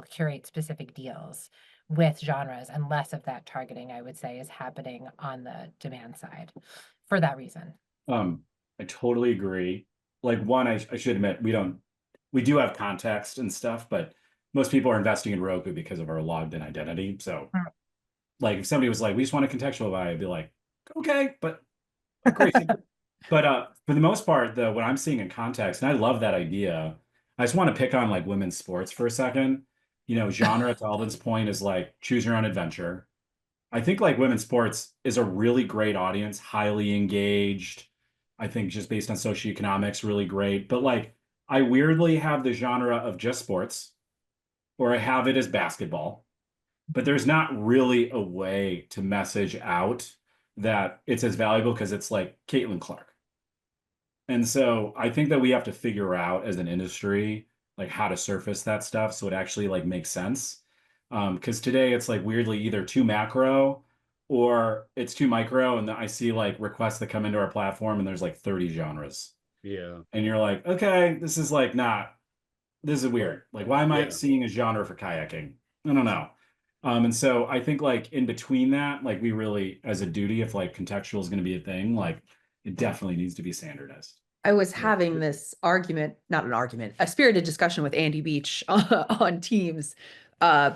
curate specific deals with genres, and less of that targeting, I would say, is happening on the demand side for that reason. I totally agree. Like one, I should admit, we do have context and stuff, but most people are investing in Roku because of our logged in identity. So like if somebody was like, we just want a contextual buy, I'd be like, okay, but great. But for the most part, what I'm seeing in context, and I love that idea. I just want to pick on like women's sports for a second. Genre to Alden's point is like choose your own adventure. I think like women's sports is a really great audience, highly engaged. I think just based on socioeconomics, really great. But like I weirdly have the genre of just sports, or I have it as basketball, but there's not really a way to message out that it's as valuable because it's like Caitlin Clark. And so I think that we have to figure out as an industry, like how to surface that stuff so it actually like makes sense. Because today it's like weirdly either too macro or it's too micro. And I see like requests that come into our platform and there's like 30 genres. Yeah. And you're like, okay, this is like not, this is weird. Like, why am I Yeah. seeing a genre for kayaking? I don't know. And so I think like in between that, like we really, as a duty, if like contextual is going to be a thing, like it definitely needs to be standardized. I was Yeah. having this argument, not an argument, a spirited discussion with Andy Beach on Teams,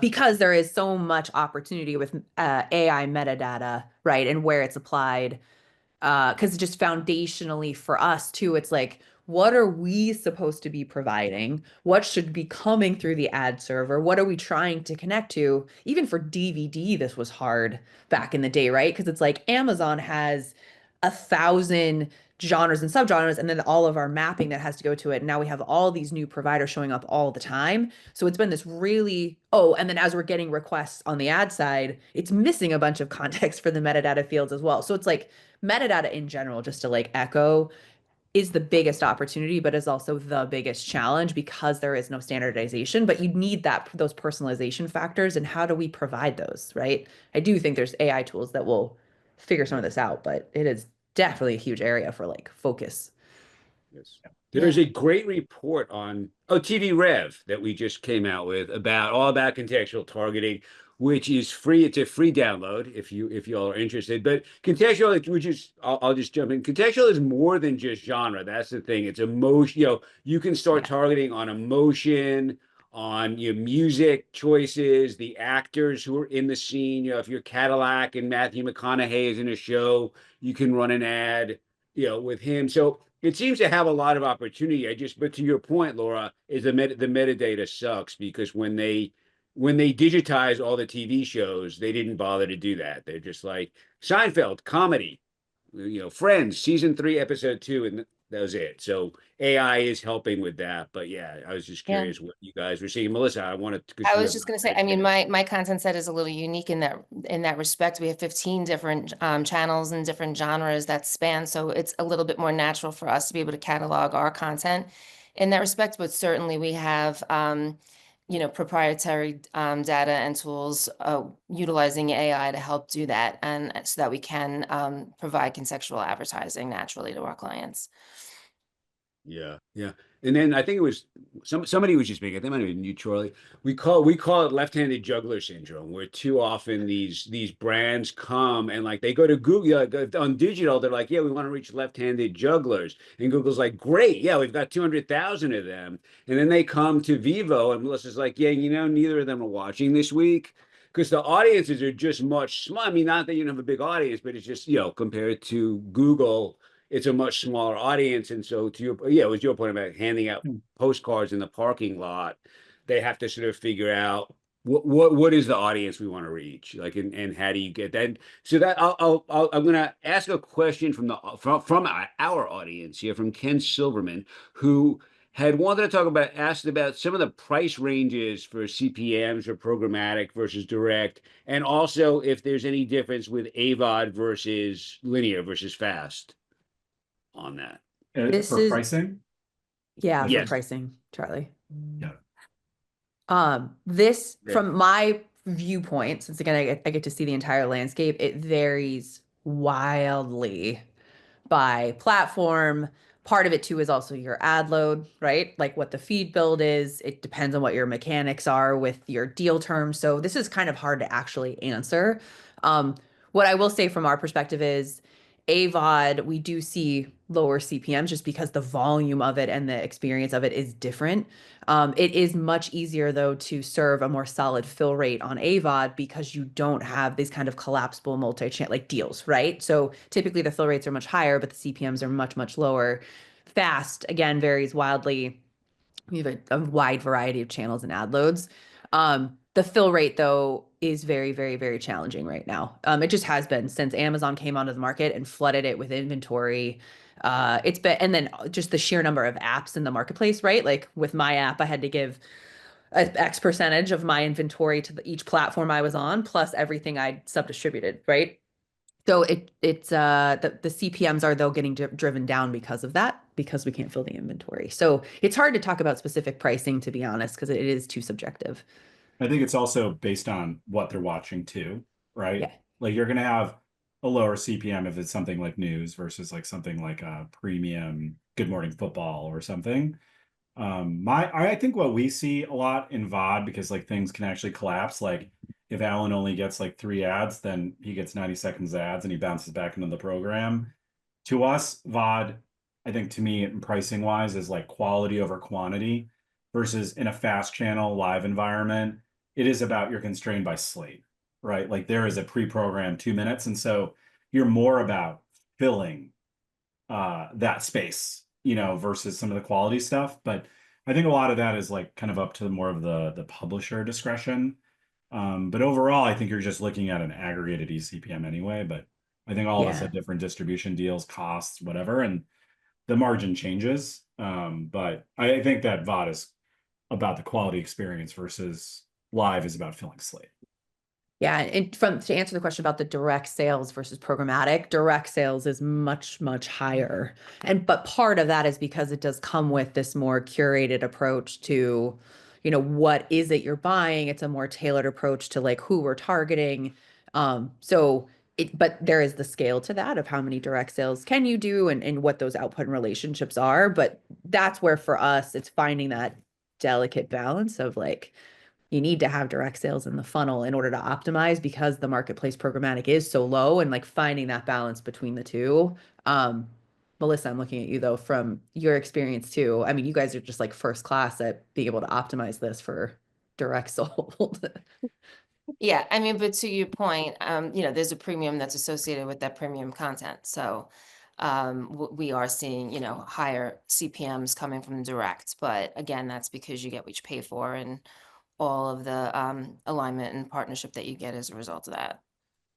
because there is so much opportunity with AI metadata, right? And where it's applied. Because just foundationally for us too, it's like, what are we supposed to be providing? What should be coming through the ad server? What are we trying to connect to? Even for DVD, this was hard back in the day, right? Because it's like Amazon has 1,000 genres and subgenres, and then all of our mapping that has to go to it. And now we have all these new providers showing up all the time. So it's been this really, oh, and then as we're getting requests on the ad side, it's missing a bunch of context for the metadata fields as well. So it's like metadata in general, just to like echo, is the biggest opportunity, but is also the biggest challenge because there is no standardization. But you need those personalization factors, and how do we provide those, right? I do think there's AI tools that will figure some of this out, but it is definitely a huge area for like focus. Yes. There's a great report on TVREV that we just came out with all about contextual targeting, which is free. It's a free download if you all are interested. But contextual, I'll just jump in. Contextual is more than just genre. That's the thing. It's emotion. You can start targeting on emotion, on your music choices, the actors who are in the scene. If you're Cadillac and Matthew McConaughey is in a show, you can run an ad, with him. So it seems to have a lot of opportunity. But to your point, Laura, is the metadata sucks because when they digitize all the TV shows, they didn't bother to do that. They're just like Seinfeld comedy, Friends season 3 episode 2, and that was it. So AI is helping with that. But yeah, I was just curious what you guys were seeing. Melissa, I wanted to. I was just going to say, I mean, my content set is a little unique in that respect. We have 15 different channels and different genres that span, so it's a little bit more natural for us to be able to catalog our content in that respect. But certainly, we have proprietary data and tools utilizing AI to help do that, and so that we can provide contextual advertising naturally to our clients. Yeah. And then I think it was somebody was just making, I think it might have been you, Charlie. We call it left-handed juggler syndrome, where too often these brands come and like they go to Google on digital, they're like, yeah, we want to reach left-handed jugglers. And Google's like, great, yeah, we've got 200,000 of them. And then they come to Vivo and Melissa's like, yeah, neither of them are watching this week. Because the audiences are just much smaller. I mean, not that you don't have a big audience, but it's just, compared to Google, it's a much smaller audience. And so it was your point about handing out postcards in the parking lot. They have to sort of figure out what is the audience we want to reach, like, and how do you get that? So that I'm going to ask a question from our audience here, from Ken Silverman, who had wanted to asked about some of the price ranges for CPMs or programmatic versus direct, and also if there's any difference with AVOD versus linear versus fast on that. For pricing? Yeah, Yes. for pricing, Charlie. Yeah. This, from my viewpoint, since again, I get to see the entire landscape, it varies wildly by platform. Part of it too is also your ad load, right? Like what the feed build is. It depends on what your mechanics are with your deal terms. So this is kind of hard to actually answer. What I will say from our perspective is AVOD, we do see lower CPMs just because the volume of it and the experience of it is different. It is much easier though to serve a more solid fill rate on AVOD because you don't have these kind of collapsible multi-channel like deals, right? So typically the fill rates are much higher, but the CPMs are much, much lower. Fast, again, varies wildly. We have a wide variety of channels and ad loads. The fill rate, though, is very, very, very challenging right now. It just has been since Amazon came onto the market and flooded it with inventory. It's been, and then just the sheer number of apps in the marketplace, right? Like with my app, I had to give an X percentage of my inventory to each platform I was on, plus everything I sub-distributed, right? So it's the CPMs are though getting driven down because of that, because we can't fill the inventory. So it's hard to talk about specific pricing, to be honest, because it is too subjective. I think it's also based on what they're watching too, right? Yeah. Like you're gonna have a lower CPM if it's something like news versus like something like a premium Good Morning Football or something. I think what we see a lot in VOD, because like things can actually collapse. Like if Alan only gets like 3 ads, then he gets 90 seconds ads and he bounces back into the program. To us, VOD, I think to me, pricing wise, is like quality over quantity versus in a fast channel live environment. It is about you're constrained by slate, right? Like there is a pre-programmed 2 minutes. And so you're more about filling that space, versus some of the quality stuff. But I think a lot of that is like kind of up to more of the publisher discretion. But overall, I think you're just looking at an aggregated eCPM anyway. But I think all of us have different distribution deals, costs, whatever, and the margin changes. But I think that VOD is about the quality experience versus live is about filling slate. Yeah, and to answer the question about the direct sales versus programmatic, direct sales is much, much higher. But part of that is because it does come with this more curated approach to, what is it you're buying? It's a more tailored approach to like who we're targeting. But there is the scale to that of how many direct sales can you do and what those output and relationships are. But that's where for us, it's finding that delicate balance of like, you need to have direct sales in the funnel in order to optimize, because the marketplace programmatic is so low, and like finding that balance between the two. Melissa, I'm looking at you though, from your experience too. I mean, you guys are just like first class at being able to optimize this for direct sold. Yeah, I mean, but to your point, there's a premium that's associated with that premium content. So we are seeing, higher CPMs coming from direct. But again, that's because you get what you pay for and all of the alignment and partnership that you get as a result of that.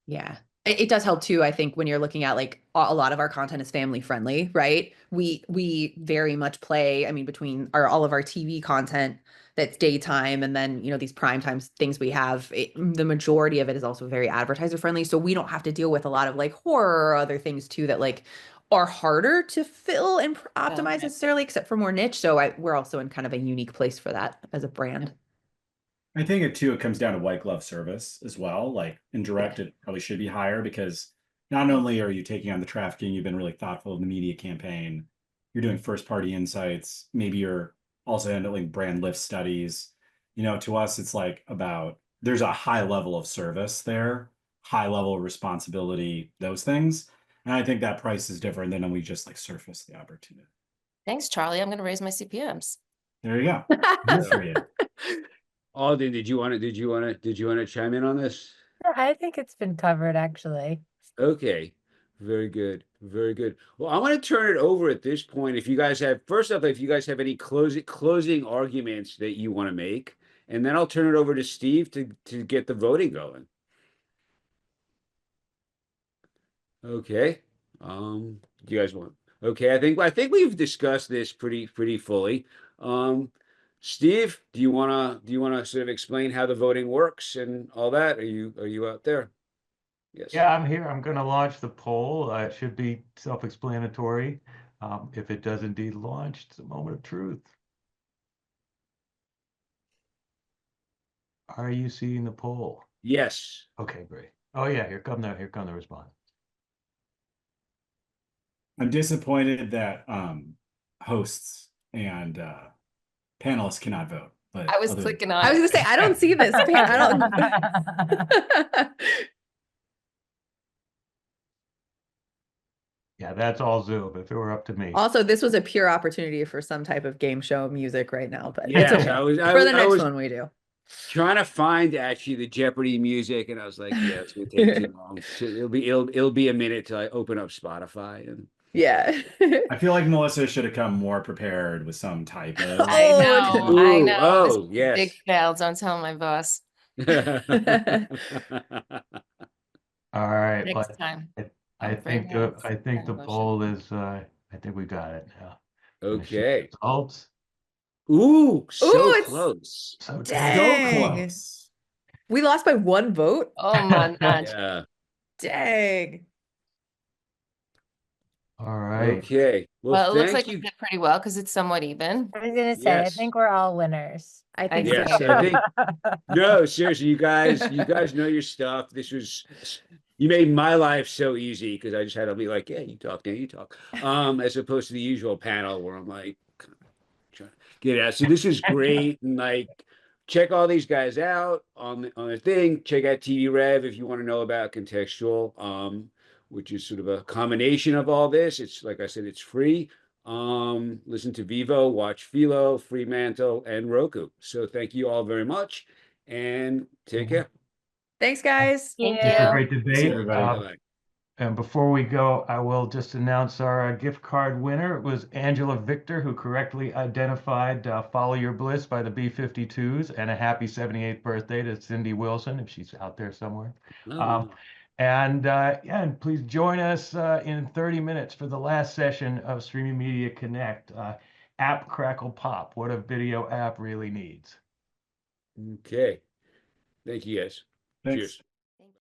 Yeah. It does help too, I think, when you're looking at like a lot of our content is family friendly, right? We very much play, I mean, between all of our TV content that's daytime and then, these prime time things we have, the majority of it is also very advertiser friendly. So we don't have to deal with a lot of like horror or other things too that like are harder to fill and optimize necessarily, except for more niche. So we're also in kind of a unique place for that as a brand. I think it comes down to white glove service as well. Like in direct, it probably should be higher because not only are you taking on the trafficking, you've been really thoughtful in the media campaign, you're doing first party insights, maybe you're also handling brand lift studies. To us, it's like there's a high level of service there, high level of responsibility, those things. And I think that price is different than when we just like surface the opportunity. Thanks, Charlie. I'm going to raise my CPMs. There you go. Good for you. Aulden, did you want to chime in on this? Yeah, I think it's been covered actually. Okay, very good, very good. Well, I want to turn it over at this point. If you guys have any closing arguments that you want to make, and then I'll turn it over to Steve to get the voting going. Okay. Do you guys want? Okay, I think we've discussed this pretty fully. Steve, do you wanna sort of explain how the voting works and all that? Are you out there? Yes. Yeah, I'm here. I'm going to launch the poll. It should be self-explanatory. If it does indeed launch, it's a moment of truth. Are you seeing the poll? Yes. Okay, great. Oh yeah, here come the response. I'm disappointed that hosts and panelists cannot vote. But I was clicking on I was it. gonna say, I don't see this. Yeah, that's all Zoom. If it were up to me. Also, this was a pure opportunity for some type of game show music right now, but Yes, it's okay. For the next one we do. Trying to find actually the Jeopardy music, and I was like, yeah, it's gonna take too long. It'll be a minute till I open up Spotify and yeah. I feel like Melissa should have come more prepared with some type of. I know. Oh, yes. Big fail. Don't tell my boss. All right. Next time. I think the poll is I think we got it now. Okay. Results. Ooh, so it's close. So dang. Close. We lost by 1 vote. Oh my God. Yeah. Dang. All right. Okay. Well, it looks thank like you you. did pretty well because it's somewhat even. I was gonna say, I Yes. think we're all winners. I think agree. Yes, so I too. think no, seriously, you guys know your stuff. You made my life so easy because I just had to be like, yeah, you talk, yeah, you talk. As opposed to the usual panel where I'm like trying to get out. So this is great. And like check all these guys out on the thing. Check out TVREV if you want to know about contextual, which is sort of a combination of all this. It's like I said, it's free. Listen to Vivo, watch Philo, Fremantle, and Roku. So thank you all very much and take care. Thanks, guys. Thank Yeah. Super you. great See debate. everybody. Bye-bye. And before we go, I will just announce our gift card winner. It was Angela Victor, who correctly identified Follow Your Bliss by the B-52s, and a happy 78th birthday to Cindy Wilson, if she's out there somewhere. Oh, And please join us in 30 minutes for the last session of Streaming Media Connect. App Crackle Pop, what a video app really needs. okay. Thank you guys. Thanks. Cheers.